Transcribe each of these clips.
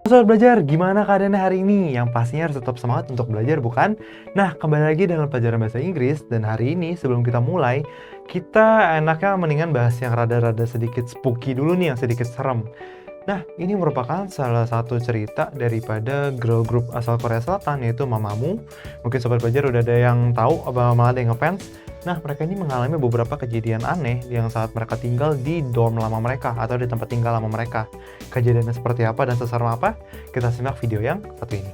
Sobat belajar, gimana keadaannya hari ini? Yang pastinya harus tetap semangat untuk belajar, bukan? Nah, kembali lagi dengan pelajaran bahasa Inggris. Dan hari ini, sebelum kita mulai, kita enaknya mendingan bahas yang rada-rada sedikit spooky dulu nih, yang sedikit serem. Nah, ini merupakan salah satu cerita daripada girl group asal Korea Selatan, yaitu Mamamoo. Mungkin sobat belajar udah ada yang tahu, malah ada yang ngefans. Nah, mereka ini mengalami beberapa kejadian aneh yang saat mereka tinggal di dorm lama mereka atau di tempat tinggal lama mereka. Kejadiannya seperti apa dan seserem apa? Kita simak video yang satu ini.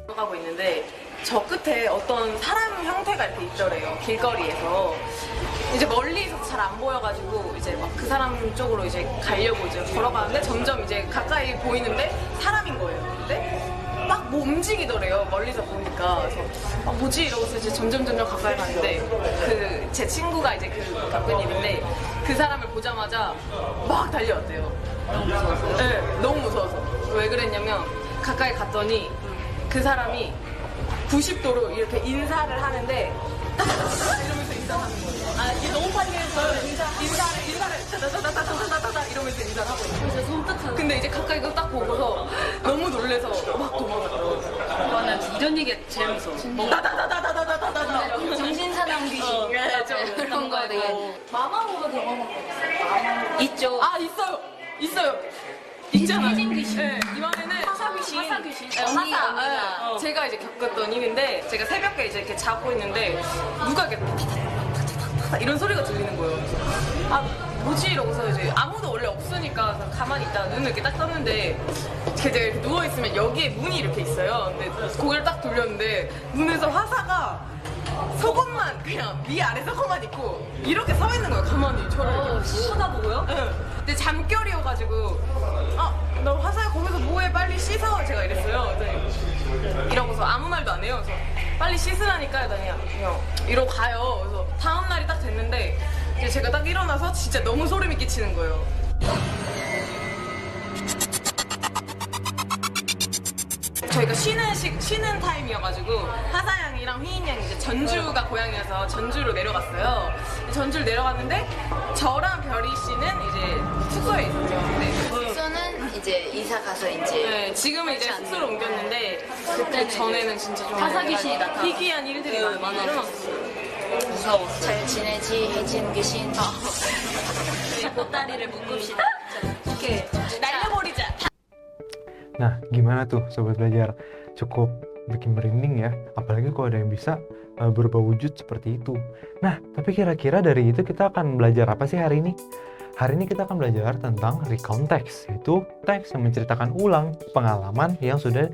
가고 있는데 저 끝에 어떤 사람 형태가 이렇게 있더래요. 길거리에서 이제 멀리서 잘 안 보여가지고 이제 막 그 사람 쪽으로 이제 가려고 이제 걸어가는데 점점 이제 가까이 보이는데 사람인 거예요. 근데 막 뭐 움직이더래요. 멀리서 보니까. 그래서 뭐지 이러고서 이제 점점 가까이 가는데 그 제 친구가 이제 그 겪은 일인데 그 사람을 보자마자 막 달려왔대요. 너무 무서워서? 네, 너무 무서워서. 왜 그랬냐면 가까이 갔더니 그 사람이 90도로 이렇게 인사를 하는데 이러면서 인사하는 거예요. 아, 이게 너무 파리해서요. 인사를 따다다다다다다다다 이러면서 인사를 하고 있어요. 진짜 섬뜩하네. 근데 이제 가까이 딱 보고서 너무 놀래서 막 도망갔더라고요. 나 이런 얘기가 제일 무서워. 따다다다다다다다다. 정신사나운 귀신. 네, 좀 그런 거 되게. 마마무도 경험한 거 있어요? 있죠. 아, 있어요. 있잖아. 혜진 귀신. 네, 이번에는 화사 귀신. 네, 언니, 화사. 언니가. 네. 제가 이제 겪었던 일인데 제가 새벽에 이제 이렇게 자고 있는데 누가 이렇게 타타타타타타타 이런 소리가 들리는 거예요. 그래서 아 뭐지 이러고서 이제 아무도 원래 없으니까 그래서 가만히 있다가 눈을 이렇게 딱 떴는데 제가 이렇게 누워 있으면 여기에 문이 이렇게 있어요. 근데 고개를 딱 돌렸는데 문에서 화사가 속옷만 그냥 위아래서만 입고 이렇게 서 있는 거예요. 가만히 저를 이렇게 쳐다보고요. 네. 근데 잠결이어가지고 너 화사야 거기서 뭐해 빨리 씻어 제가 이랬어요. 그랬더니 이러고서 아무 말도 안 해요. 그래서 빨리 씻으라니까 그냥 이러고 가요. 그래서 다음 날이 딱 됐는데 이제 제가 딱 일어나서 진짜 너무 소름이 끼치는 거예요. 저희가 쉬는 타임이어가지고 하사 양이랑 휘인 양이 이제 전주가 고향이어서 전주로 내려갔어요. 전주를 내려갔는데 저랑 별이 씨는 이제 숙소에 있었죠. 네. 숙소는 이제 이사 가서 이제 네, 지금은 이제 숙소로 옮겼는데 그때 전에는 진짜 좀 화사 귀신이 나타나. 희귀한 일들이 네, 많이 많아요. 일어났어요. 무서워. 잘 지내지 혜진 귀신. 우리 보따리를 묶읍시다. 이렇게 날려버리자. Nah, gimana tuh sobat belajar? Cukup bikin merinding ya, apalagi kalau ada yang bisa berubah wujud seperti itu. Nah, tapi kira-kira dari itu kita akan belajar apa sih hari ini? Hari ini kita akan belajar tentang recount text, yaitu teks yang menceritakan ulang pengalaman yang sudah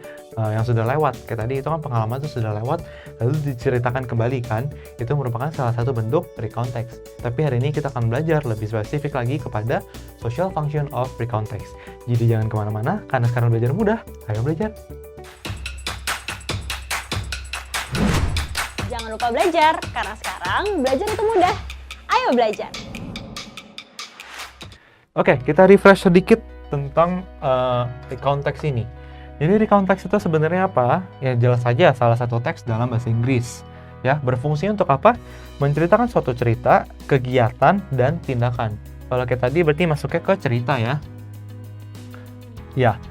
lewat. Kayak tadi itu kan pengalaman itu sudah lewat, lalu diceritakan kembali kan? Itu merupakan salah satu bentuk recount text. Tapi hari ini kita akan belajar lebih spesifik lagi kepada social function of recount text. Jadi jangan kemana-mana, karena sekarang belajar mudah. Ayo belajar! Jangan lupa belajar, karena sekarang belajar itu mudah. Ayo belajar! Oke, kita refresh sedikit tentang recount text ini. Jadi recount text itu sebenarnya apa? Ya jelas saja salah satu teks dalam bahasa Inggris. Ya, berfungsi untuk apa? Menceritakan suatu cerita, kegiatan, dan tindakan. Kalau kayak tadi berarti masuknya ke cerita ya. Ya.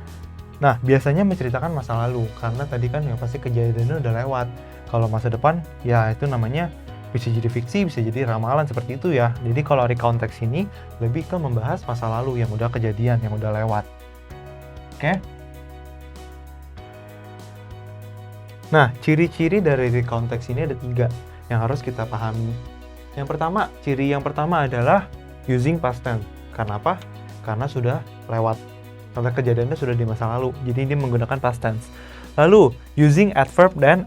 Nah, biasanya menceritakan masa lalu karena tadi kan yang pasti kejadiannya udah lewat. Kalau masa depan, ya itu namanya bisa jadi fiksi, bisa jadi ramalan seperti itu ya. Jadi kalau recount text ini lebih ke membahas masa lalu yang udah kejadian, yang udah lewat. Oke? Nah, ciri-ciri dari recount text ini ada 3 yang harus kita pahami. Yang pertama, ciri yang pertama adalah using past tense. Karena apa? Karena sudah lewat. Karena kejadiannya sudah di masa lalu. Jadi ini menggunakan past tense. Lalu, using adverb dan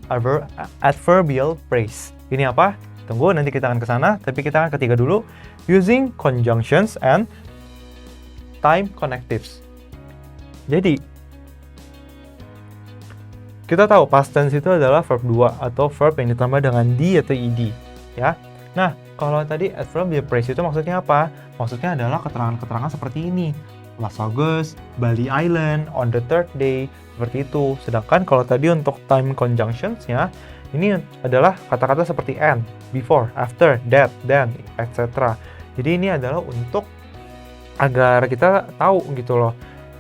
adverbial phrase. Ini apa? Tunggu, nanti kita akan ke sana, tapi kita akan ketiga dulu. Using conjunctions and time connectives. Jadi, kita tahu past tense itu adalah verb 2 atau verb yang ditambah dengan d atau ed, ya. Nah, kalau tadi adverbial phrase itu maksudnya apa? Maksudnya adalah keterangan-keterangan seperti ini. Last August, Bali Island, on the third day, seperti itu. Sedangkan kalau tadi untuk time conjunctions-nya, ini adalah kata-kata seperti and, before, after, that, then, etc. Jadi ini adalah untuk agar kita tahu gitu loh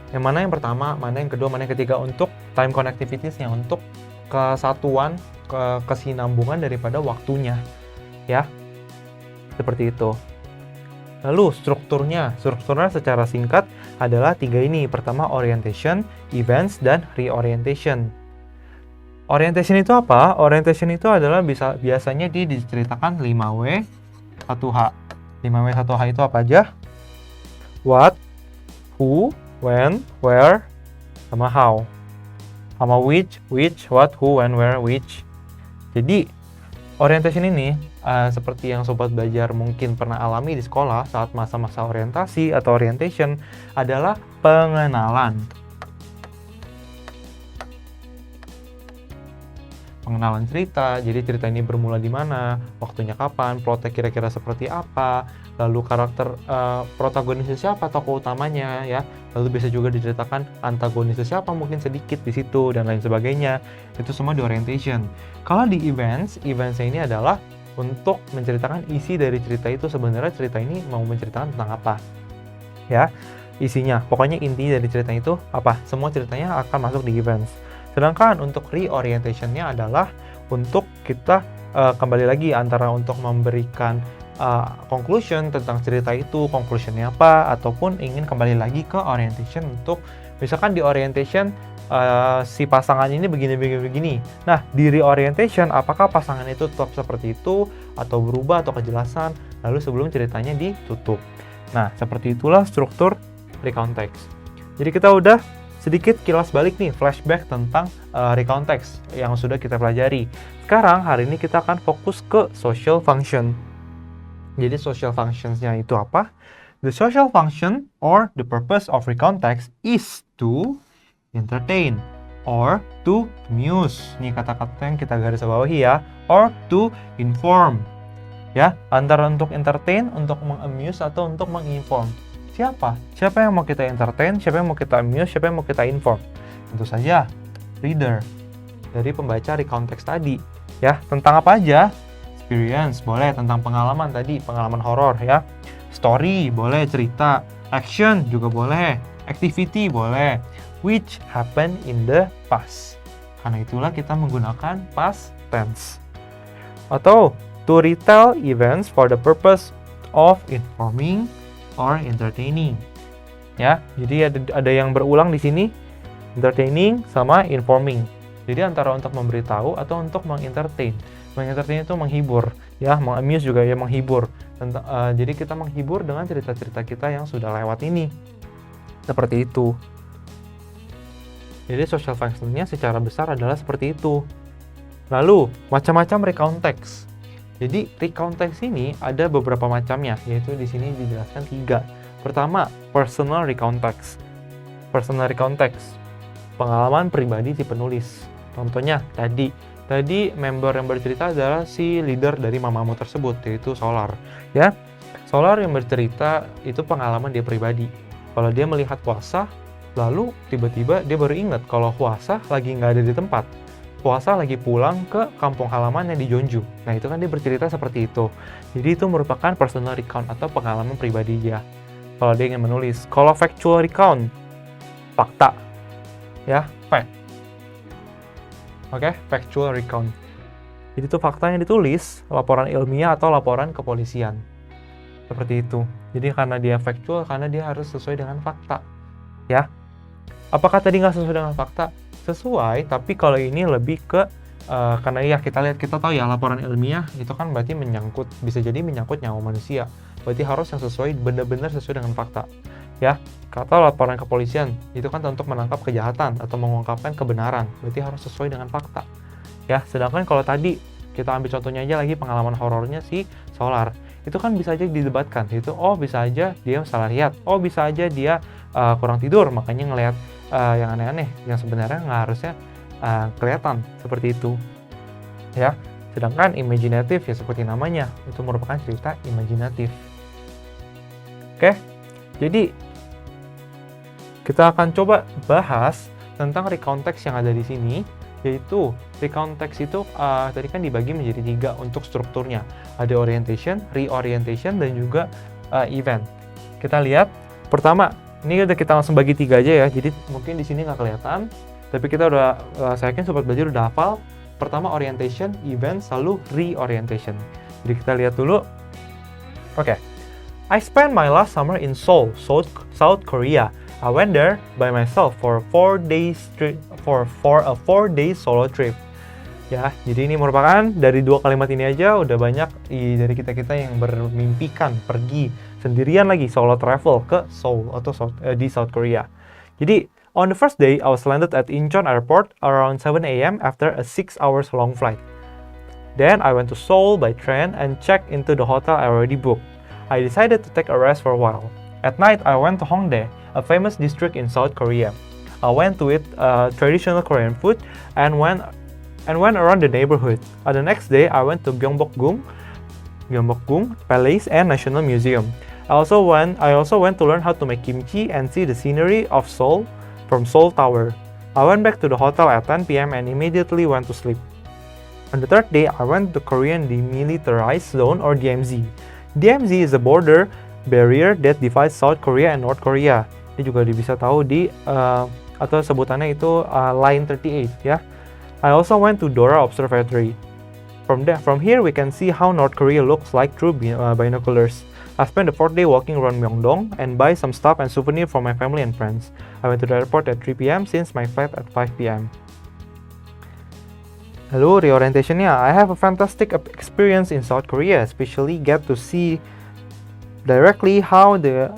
Yang mana yang pertama, mana yang kedua, mana yang ketiga untuk time connectivities-nya, untuk kesatuan, kesinambungan daripada waktunya, ya. Seperti itu. Lalu strukturnya secara singkat adalah 3 ini. Pertama orientation, events, dan reorientation. Orientation itu apa? Orientation itu adalah biasanya diceritakan 5W 1H. 5W 1H itu apa aja? What, who, when, where, sama how. Sama which, what, who, when, where, which. Jadi, orientation ini seperti yang sobat belajar mungkin pernah alami di sekolah saat masa-masa orientasi atau orientation adalah pengenalan. Pengenalan cerita, jadi cerita ini bermula di mana, waktunya kapan, plotnya kira-kira seperti apa, lalu karakter protagonisnya siapa, tokoh utamanya ya, lalu bisa juga diceritakan antagonisnya siapa mungkin sedikit di situ dan lain sebagainya. Itu semua di orientation. Kalau di events ini adalah untuk menceritakan isi dari cerita itu, sebenarnya cerita ini mau menceritakan tentang apa ya, isinya, pokoknya inti dari cerita itu apa, semua ceritanya akan masuk di events. Sedangkan untuk reorientation-nya adalah untuk kita kembali lagi antara untuk memberikan conclusion tentang cerita itu, conclusion-nya apa, ataupun ingin kembali lagi ke orientation untuk misalkan di orientation si pasangan ini begini. Nah, di reorientation apakah pasangan itu tetap seperti itu atau berubah atau kejelasan lalu sebelum ceritanya ditutup. Nah, seperti itulah struktur recount text. Jadi kita udah sedikit kilas balik nih, flashback tentang recount text yang sudah kita pelajari. Sekarang hari ini kita akan fokus ke social function. Jadi social functions-nya itu apa? The social function or the purpose of recount text is to entertain or to amuse. Ini kata-kata yang kita garis bawahi ya. Or to inform. Ya, antara untuk entertain, untuk mengamuse atau untuk menginform. Siapa yang mau kita entertain, siapa yang mau kita amuse, siapa yang mau kita inform? Tentu saja reader, dari pembaca recount text tadi. Ya, tentang apa aja? Experience, boleh tentang pengalaman tadi, pengalaman horor ya. Story, boleh cerita. Action juga boleh. Activity boleh. Which happened in the past. Karena itulah kita menggunakan past tense. Atau to retell events for the purpose of informing or entertaining. Ya, jadi ada yang berulang di sini, entertaining sama informing. Jadi antara untuk memberitahu atau untuk mengentertain. Mengentertain itu menghibur, ya, mengamuse juga ya menghibur. Jadi kita menghibur dengan cerita-cerita kita yang sudah lewat ini. Seperti itu. Jadi social function-nya secara besar adalah seperti itu. Lalu, macam-macam recount text. Jadi recount text ini ada beberapa macamnya, yaitu di sini dijelaskan 3. Pertama, personal recount text. Personal recount text, pengalaman pribadi si penulis. Contohnya tadi member yang bercerita adalah si leader dari Mamamoo tersebut, yaitu Solar. Ya, Solar yang bercerita itu pengalaman dia pribadi. Kalau dia melihat Hwasa, lalu tiba-tiba dia baru ingat kalau Hwasa lagi nggak ada di tempat. Hwasa lagi pulang ke kampung halamannya di Jeonju. Nah, itu kan dia bercerita seperti itu. Jadi itu merupakan personal recount atau pengalaman pribadi dia. Kalau dia ingin menulis. Kalau factual recount, fakta. Ya, fact. Oke, factual recount. Jadi itu fakta yang ditulis, laporan ilmiah atau laporan kepolisian. Seperti itu. Jadi karena dia factual, karena dia harus sesuai dengan fakta. Ya. Apakah tadi nggak sesuai dengan fakta? Sesuai, tapi kalau ini lebih ke karena ya kita tahu ya laporan ilmiah itu kan berarti bisa jadi menyangkut nyawa manusia. Berarti harus yang sesuai, benar-benar sesuai dengan fakta. Ya, kata laporan kepolisian itu kan untuk menangkap kejahatan atau mengungkapkan kebenaran. Berarti harus sesuai dengan fakta. Ya, sedangkan kalau tadi kita ambil contohnya aja lagi pengalaman horornya si Solar. Itu kan bisa aja didebatkan. Itu bisa aja dia salah lihat. Bisa aja dia kurang tidur makanya ngelihat yang aneh-aneh yang sebenarnya nggak harusnya kelihatan seperti itu ya. Sedangkan imaginatif ya seperti namanya, itu merupakan cerita imajinatif. Oke, jadi kita akan coba bahas tentang recount text yang ada di sini, yaitu recount text itu tadi kan dibagi menjadi 3 untuk strukturnya. Ada orientation, reorientation, dan juga event. Kita lihat pertama Ini udah kita langsung bagi 3 aja ya. Jadi mungkin di sini nggak kelihatan, tapi kita udah saya yakin sobat belajar udah hafal. Pertama orientation, event, lalu reorientation. Jadi kita lihat dulu. Oke. I spent my last summer in Seoul, South Korea. I went there by myself for a 4-day solo trip. Ya, jadi ini merupakan dari 2 kalimat ini aja udah banyak dari kita-kita yang bermimpikan pergi sendirian lagi solo travel ke Seoul atau di South Korea. Jadi, on the first day, I was landed at Incheon Airport around 7 a.m. after a 6 hours long flight. Then I went to Seoul by train and checked into the hotel I already booked. I decided to take a rest for a while. At night, I went to Hongdae, a famous district in South Korea. I went to eat traditional Korean food and went around the neighborhood. The next day, I went to Gyeongbokgung Palace and National Museum. I also went to learn how to make kimchi and see the scenery of Seoul from Seoul Tower. I went back to the hotel at 10 p.m. and immediately went to sleep. On the third day, I went to Korean Demilitarized Zone or DMZ. DMZ is a border barrier that divides South Korea and North Korea. Ini juga bisa tahu di atau sebutannya itu Line 38 ya. I also went to Dora Observatory. From here we can see how North Korea looks like through binoculars. I spent the 4th day walking around Myeongdong and buy some stuff and souvenir for my family and friends. I went to the airport at 3 p.m. since my flight at 5 p.m. Lalu reorientationnya, I have a fantastic experience in South Korea, especially get to see directly how the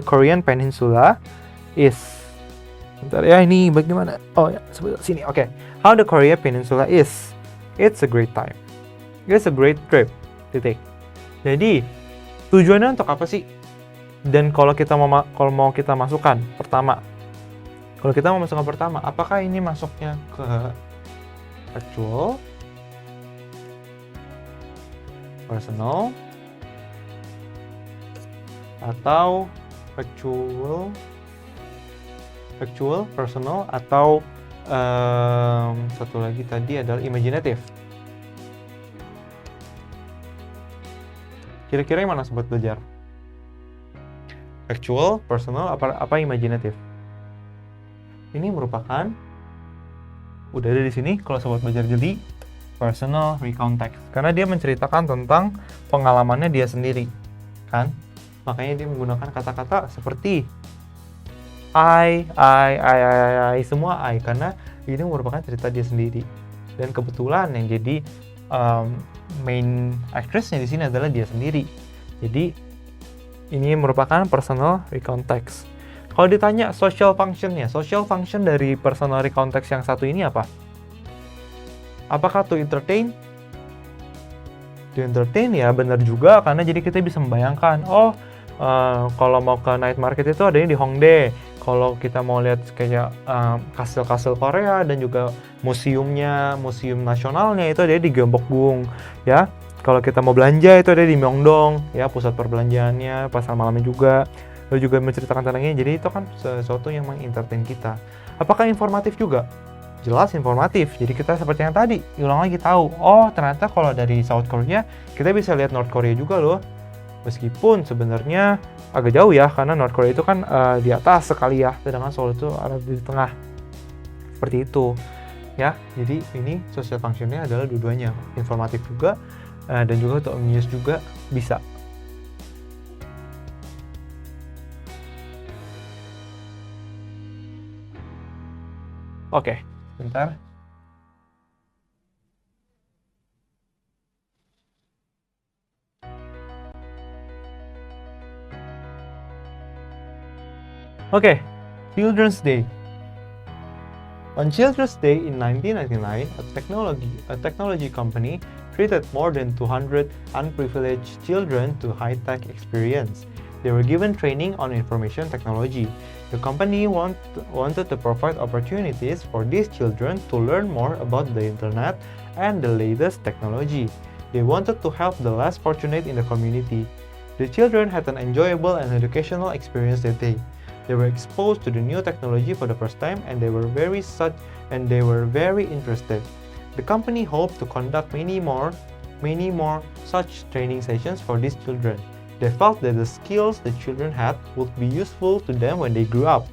Korean Peninsula is. Bentar ya, ini bagaimana? Oh ya, sebelah sini. Oke. How the Korea Peninsula is. It's a great time. It's a great trip. Titik. Jadi, tujuannya untuk apa sih? Dan kalau mau kita masukkan pertama. Kalau kita mau masukkan pertama, apakah ini masuknya ke factual, personal, atau factual, personal, atau satu lagi tadi adalah imaginative. Kira-kira yang mana sobat belajar? Factual, personal, apa imaginative? Ini merupakan udah ada di sini kalau sobat belajar jeli personal recount text karena dia menceritakan tentang pengalamannya dia sendiri kan, makanya dia menggunakan kata-kata seperti I, semua I karena ini merupakan cerita dia sendiri dan kebetulan yang jadi main actress-nya di sini adalah dia sendiri. Jadi ini merupakan personal recount text. Kalau ditanya social function dari personal recount text yang satu ini apa? Apakah to entertain? To entertain ya benar juga karena jadi kita bisa membayangkan, kalau mau ke night market itu adanya di Hongdae. Kalau kita mau lihat kayak kastil-kastil Korea dan juga museum nasionalnya itu ada di Gyeongbokgung ya. Kalau kita mau belanja itu ada di Myeongdong ya, pusat perbelanjaannya, pasar malamnya juga. Lalu juga menceritakan tentang ini. Jadi itu kan sesuatu yang mengentertain kita. Apakah informatif juga? Jelas informatif. Jadi kita seperti yang tadi, ulang lagi tahu. Oh, ternyata kalau dari South Korea kita bisa lihat North Korea juga loh. Meskipun sebenarnya agak jauh ya, karena North Korea itu kan di atas sekali ya, sedangkan Seoul itu ada di tengah. Seperti itu ya. Jadi ini social functionnya adalah dua-duanya, informatif juga dan juga untuk amuse juga bisa. Oke, bentar. Okay, Children's Day. On Children's Day in 1999, a technology company treated more than 200 unprivileged children to high-tech experience. They were given training on information technology. The company wanted to provide opportunities for these children to learn more about the internet and the latest technology. They wanted to help the less fortunate in the community. The children had an enjoyable and educational experience that day. They were exposed to the new technology for the first time and they were very interested. The company hoped to conduct many more such training sessions for these children. They felt that the skills the children had would be useful to them when they grew up.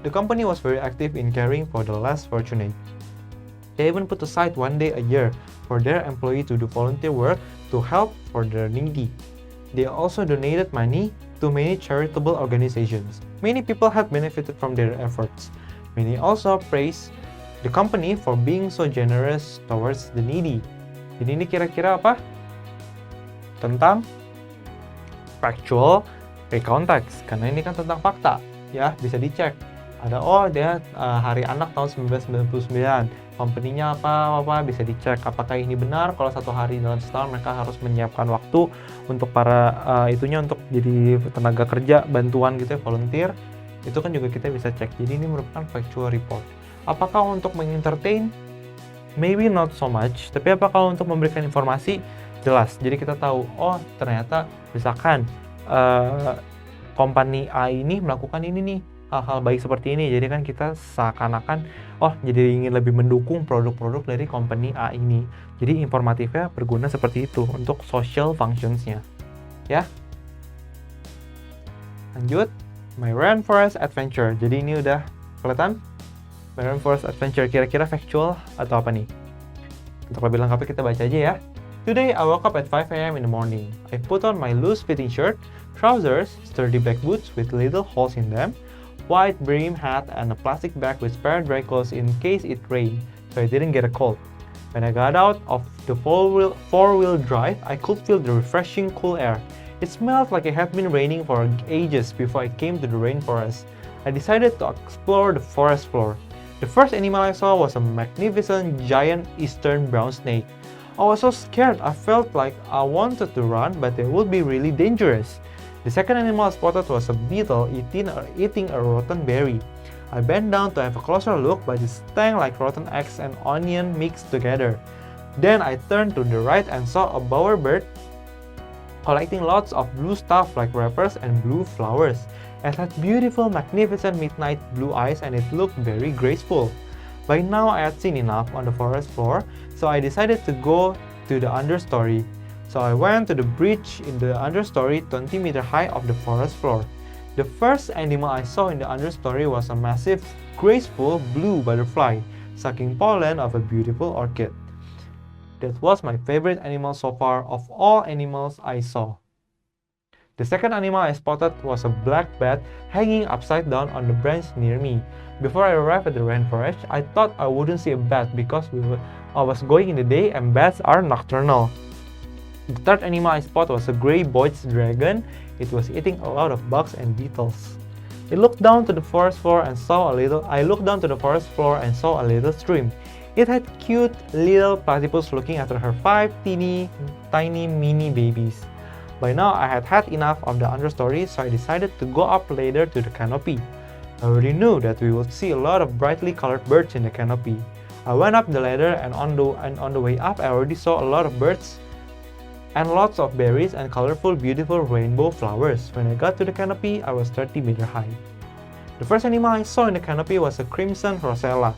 The company was very active in caring for the less fortunate. They even put aside one day a year for their employees to do volunteer work to help for the needy. They also donated money to many charitable organizations. Many people have benefited from their efforts. Many also praised the company for being so generous towards the needy. Jadi ini kira-kira apa? Tentang factual recontext, karena ini kan tentang fakta, ya bisa dicek. Ada dia hari anak tahun 1999, company-nya apa bisa dicek apakah ini benar. Kalau satu hari dalam setahun mereka harus menyiapkan waktu untuk para itunya untuk jadi tenaga kerja bantuan gitu ya, volunteer, itu kan juga kita bisa cek. Jadi ini merupakan factual report. Apakah untuk mengentertain? Maybe not so much, tapi apakah untuk memberikan informasi? Jelas. Jadi kita tahu, ternyata misalkan company A ini melakukan ini nih, hal-hal baik seperti ini. Jadi kan kita seakan-akan jadi ingin lebih mendukung produk-produk dari company A ini. Jadi informatifnya berguna seperti itu untuk social functions-nya. Ya. Lanjut, My Rainforest Adventure. Jadi ini udah kelihatan? My Rainforest Adventure kira-kira factual atau apa nih? Untuk lebih lengkapnya kita baca aja ya. Today I woke up at 5 a.m. in the morning. I put on my loose-fitting shirt, trousers, sturdy black boots with little holes in them, white brim hat, and a plastic bag with spare dry clothes in case it rained, so I didn't get a cold. When I got out of the four-wheel drive, I could feel the refreshing cool air. It smelled like it had been raining for ages before I came to the rainforest. I decided to explore the forest floor. The first animal I saw was a magnificent giant eastern brown snake. I was so scared I felt like I wanted to run, but it would be really dangerous. The second animal I spotted was a beetle eating a rotten berry. I bent down to have a closer look, but it stank like rotten eggs and onion mixed together. Then I turned to the right and saw a bowerbird collecting lots of blue stuff like wrappers and blue flowers. It had beautiful, magnificent midnight blue eyes and it looked very graceful. By now I had seen enough on the forest floor, so I decided to go to the understory. So I went to the bridge in the understory 20 meter high of the forest floor. The first animal I saw in the understory was a massive, graceful blue butterfly, sucking pollen of a beautiful orchid. That was my favorite animal so far of all animals I saw. The second animal I spotted was a black bat hanging upside down on the branch near me. Before I arrived at the rainforest, I thought I wouldn't see a bat because I was going in the day and bats are nocturnal. The third animal I spotted was a gray boy's dragon. It was eating a lot of bugs and beetles. I looked down to the forest floor and saw a little stream. It had cute little platypus looking after her 5 tiny mini babies. By now, I had had enough of the understory, so I decided to go up later to the canopy. I already knew that we would see a lot of brightly colored birds in the canopy. I went up the ladder and on the way up, I already saw a lot of birds and lots of berries and colorful, beautiful rainbow flowers. When I got to the canopy, I was 30 meters high. The first animal I saw in the canopy was a crimson rosella.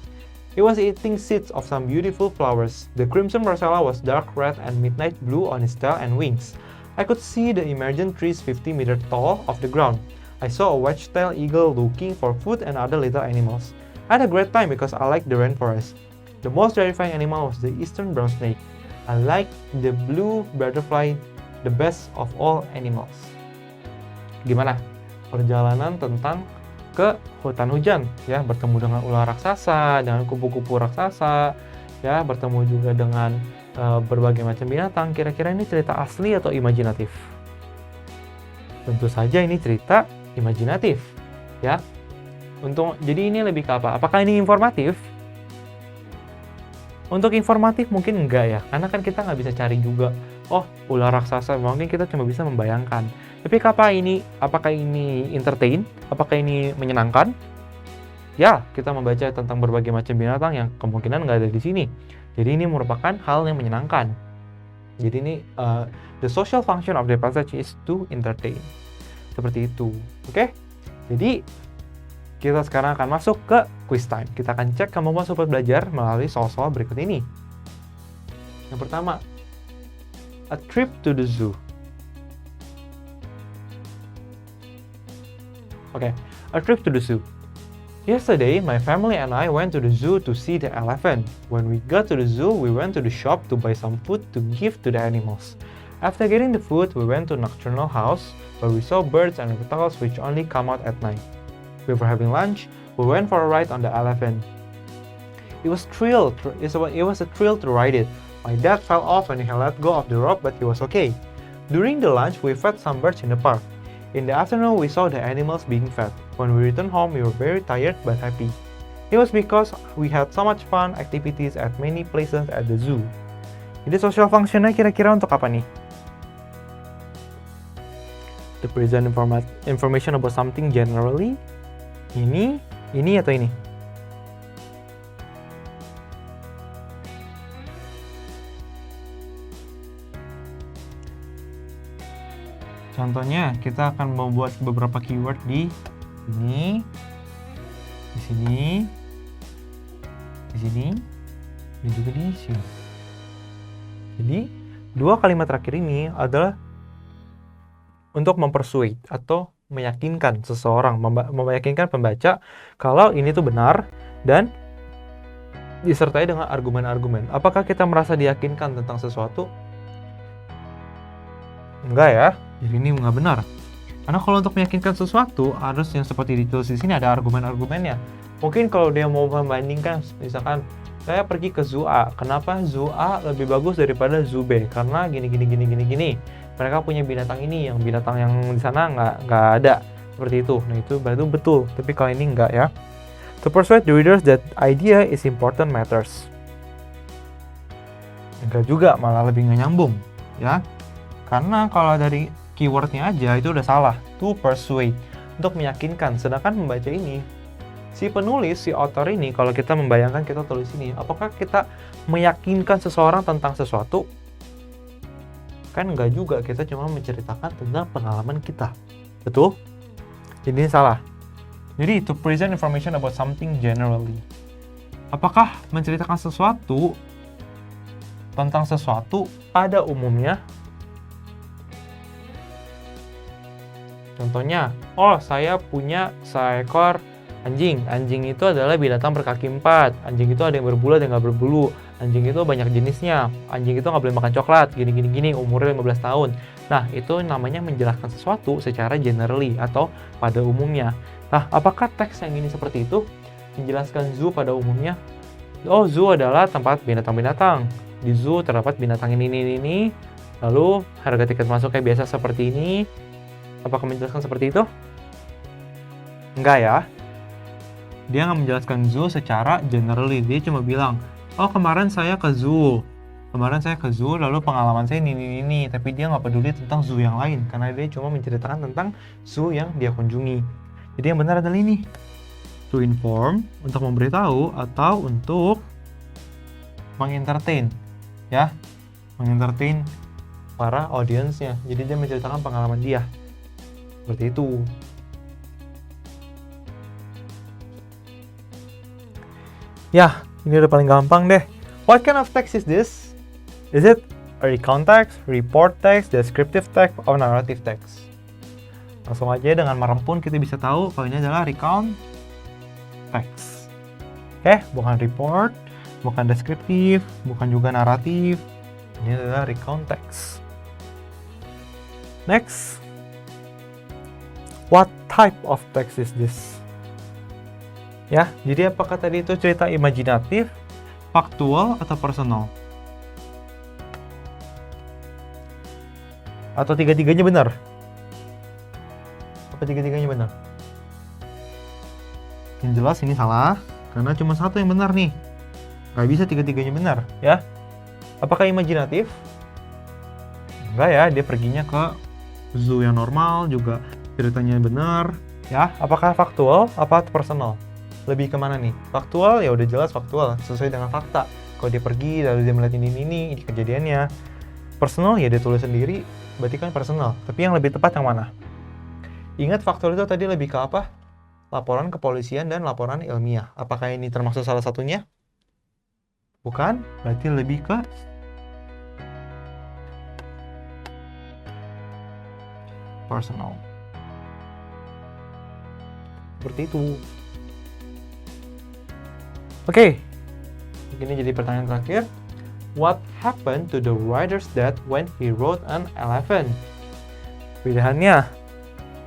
It was eating seeds of some beautiful flowers. The crimson rosella was dark red and midnight blue on its tail and wings. I could see the emergent trees 50 meters tall off the ground. I saw a wedge-tailed eagle looking for food and other little animals. I had a great time because I liked the rainforest. The most terrifying animal was the eastern brown snake. I liked the blue butterfly the best of all animals. Gimana? Perjalanan tentang ke hutan hujan, ya, bertemu dengan ular raksasa, dengan kupu-kupu raksasa, ya, bertemu juga dengan berbagai macam binatang. Kira-kira ini cerita asli atau imajinatif? Tentu saja ini cerita imajinatif, ya. Jadi ini lebih ke apa? Apakah ini informatif? Untuk informatif mungkin enggak ya, karena kan kita nggak bisa cari juga. Ular raksasa, mungkin kita cuma bisa membayangkan. Tapi apakah ini entertain? Apakah ini menyenangkan? Ya, kita membaca tentang berbagai macam binatang yang kemungkinan nggak ada di sini. Jadi ini merupakan hal yang menyenangkan. Jadi ini the social function of the passage is to entertain. Seperti itu, oke? Jadi kita sekarang akan masuk ke quiz time. Kita akan cek kemampuan sobat belajar melalui soal-soal berikut ini. Yang pertama, a trip to the zoo. Okay, a trip to the zoo. Yesterday, my family and I went to the zoo to see the elephant. When we got to the zoo, we went to the shop to buy some food to give to the animals. After getting the food, we went to nocturnal house where we saw birds and reptiles which only come out at night. Before having lunch, we went for a ride on the elephant. It was a thrill to ride it. My dad fell off when he let go of the rope, but he was okay. During the lunch, we fed some birds in the park. In the afternoon, we saw the animals being fed. When we returned home, we were very tired but happy. It was because we had so much fun activities at many places at the zoo. Jadi social functionnya kira-kira untuk apa nih? To present information about something generally. Ini atau ini? Contohnya, kita akan membuat beberapa keyword di sini, di sini, di sini, dan juga di sini. Jadi, dua kalimat terakhir ini adalah untuk mempersuade atau meyakinkan seseorang, meyakinkan pembaca kalau ini tuh benar dan disertai dengan argumen-argumen. Apakah kita merasa diyakinkan tentang sesuatu? Enggak ya, jadi ini nggak benar. Karena kalau untuk meyakinkan sesuatu, harus yang seperti ditulis di sini ada argumen-argumennya. Mungkin kalau dia mau membandingkan, misalkan saya pergi ke zoo A, kenapa zoo A lebih bagus daripada zoo B? Karena gini. Mereka punya binatang ini, yang binatang yang di sana nggak ada. Seperti itu. Nah itu berarti betul, tapi kalau ini nggak ya. To persuade the readers that idea is important matters. Enggak juga, malah lebih nggak nyambung, ya. Karena kalau dari keywordnya aja itu udah salah. To persuade, untuk meyakinkan. Sedangkan membaca ini, si penulis, si author ini, kalau kita membayangkan kita tulis ini, apakah kita meyakinkan seseorang tentang sesuatu? Kan enggak juga, kita cuma menceritakan tentang pengalaman kita. Betul? Jadi ini salah. Jadi to present information about something generally. Apakah menceritakan sesuatu tentang sesuatu pada umumnya? Contohnya, saya punya seekor anjing. Anjing itu adalah binatang berkaki 4. Anjing itu ada yang berbulu, ada yang nggak berbulu. Anjing itu banyak jenisnya. Anjing itu nggak boleh makan coklat, gini, umurnya 15 tahun. Nah, itu namanya menjelaskan sesuatu secara generally atau pada umumnya. Nah, apakah teks yang ini seperti itu? Menjelaskan zoo pada umumnya. Zoo adalah tempat binatang-binatang. Di zoo terdapat binatang ini. Lalu, harga tiket masuknya biasa seperti ini. Apakah menjelaskan seperti itu? Enggak ya. Dia nggak menjelaskan zoo secara generally. Dia cuma bilang, kemarin saya ke zoo. Lalu pengalaman saya ini. Tapi dia nggak peduli tentang zoo yang lain. Karena dia cuma menceritakan tentang zoo yang dia kunjungi. Jadi yang benar adalah ini. To inform, untuk memberitahu, atau untuk mengentertain. Ya, mengentertain para audiensnya. Jadi dia menceritakan pengalaman dia. Seperti itu. Ya, ini udah paling gampang deh. What kind of text is this? Is it a recount text, report text, descriptive text, or narrative text? Langsung aja dengan merempun kita bisa tahu kalau ini adalah recount text. Oke, bukan report, bukan deskriptif, bukan juga naratif. Ini adalah recount text. Next. What type of text is this? Ya, jadi apakah tadi itu cerita imajinatif, faktual, atau personal? Atau tiga-tiganya benar? Apa tiga-tiganya benar? Yang jelas ini salah, karena cuma satu yang benar nih. Nggak bisa tiga-tiganya benar, ya. Apakah imajinatif? Enggak ya, dia perginya ke zoo yang normal juga. Ceritanya benar, ya. Apakah faktual, apa personal? Lebih kemana nih? Faktual ya udah jelas faktual, sesuai dengan fakta. Kalau dia pergi, lalu dia melihat ini kejadiannya. Personal ya dia tulis sendiri, berarti kan personal. Tapi yang lebih tepat yang mana? Ingat faktual itu tadi lebih ke apa? Laporan kepolisian dan laporan ilmiah. Apakah ini termasuk salah satunya? Bukan, berarti lebih ke personal. Seperti itu. Oke. Ini jadi pertanyaan terakhir. What happened to the writer's dad when he wrote an elephant? Pilihannya,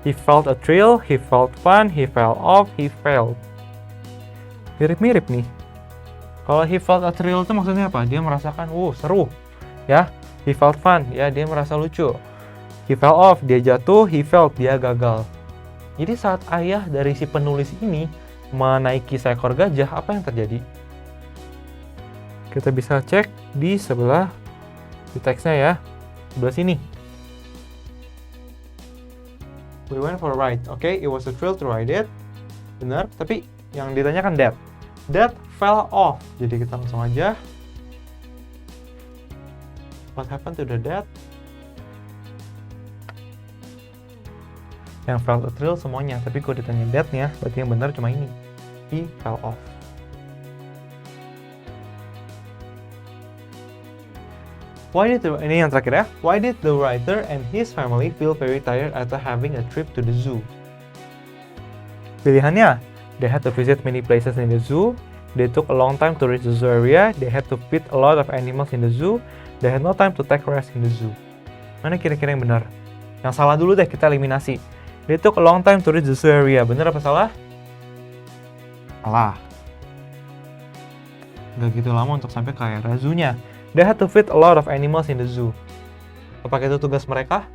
he felt a thrill, he felt fun, he fell off, he failed. Mirip-mirip nih. Kalau he felt a thrill itu maksudnya apa? Dia merasakan, seru. Ya, he felt fun, ya dia merasa lucu. He fell off, dia jatuh, he failed, dia gagal. Jadi saat ayah dari si penulis ini menaiki seekor gajah, apa yang terjadi? Kita bisa cek di sebelah di teksnya ya, sebelah sini. We went for a ride. Okay, it was a thrill to ride it. Benar, tapi yang ditanyakan dad. Dad fell off. Jadi kita langsung aja. What happened to the dad? Yang felt a thrill semuanya, tapi kalau ditanya dad-nya, berarti yang benar cuma ini. He fell off. Ini yang terakhir ya. Why did the writer and his family feel very tired after having a trip to the zoo? Pilihannya, they had to visit many places in the zoo, they took a long time to reach the zoo area, they had to feed a lot of animals in the zoo, they had no time to take rest in the zoo. Mana kira-kira yang benar? Yang salah dulu deh, kita eliminasi. They took a long time to reach the zoo area. Benar apa salah? Salah. Nggak gitu lama untuk sampai ke area zoo-nya. They had to feed a lot of animals in the zoo. Apakah itu tugas mereka?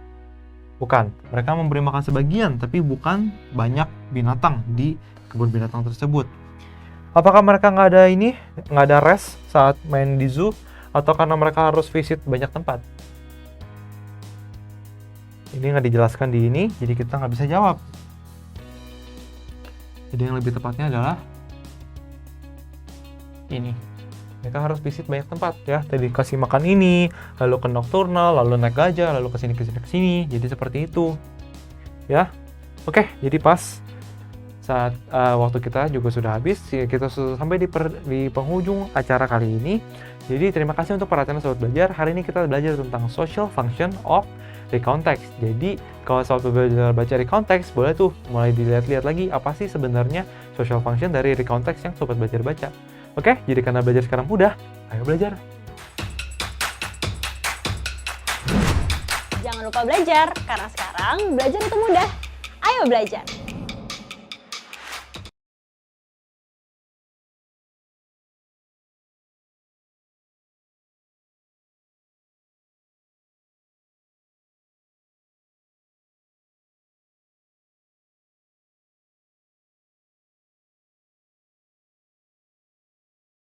Bukan. Mereka memberi makan sebagian, tapi bukan banyak binatang di kebun binatang tersebut. Apakah mereka nggak ada rest saat main di zoo, atau karena mereka harus visit banyak tempat? Ini nggak dijelaskan di ini, jadi kita nggak bisa jawab. Jadi yang lebih tepatnya adalah ini. Mereka harus visit banyak tempat ya. Tadi kasih makan ini, lalu ke nocturnal, lalu naik gajah, lalu kesini. Jadi seperti itu. Ya. Oke, jadi pas saat waktu kita juga sudah habis, kita sudah sampai di penghujung acara kali ini. Jadi terima kasih untuk perhatian Sobat Belajar. Hari ini kita belajar tentang social function of recontext. Jadi kalau Sobat Belajar baca recontext, boleh tuh mulai dilihat-lihat lagi apa sih sebenarnya social function dari recontext yang Sobat Belajar baca. Oke, jadi karena belajar sekarang mudah, ayo belajar. Jangan lupa belajar, karena sekarang belajar itu mudah. Ayo belajar.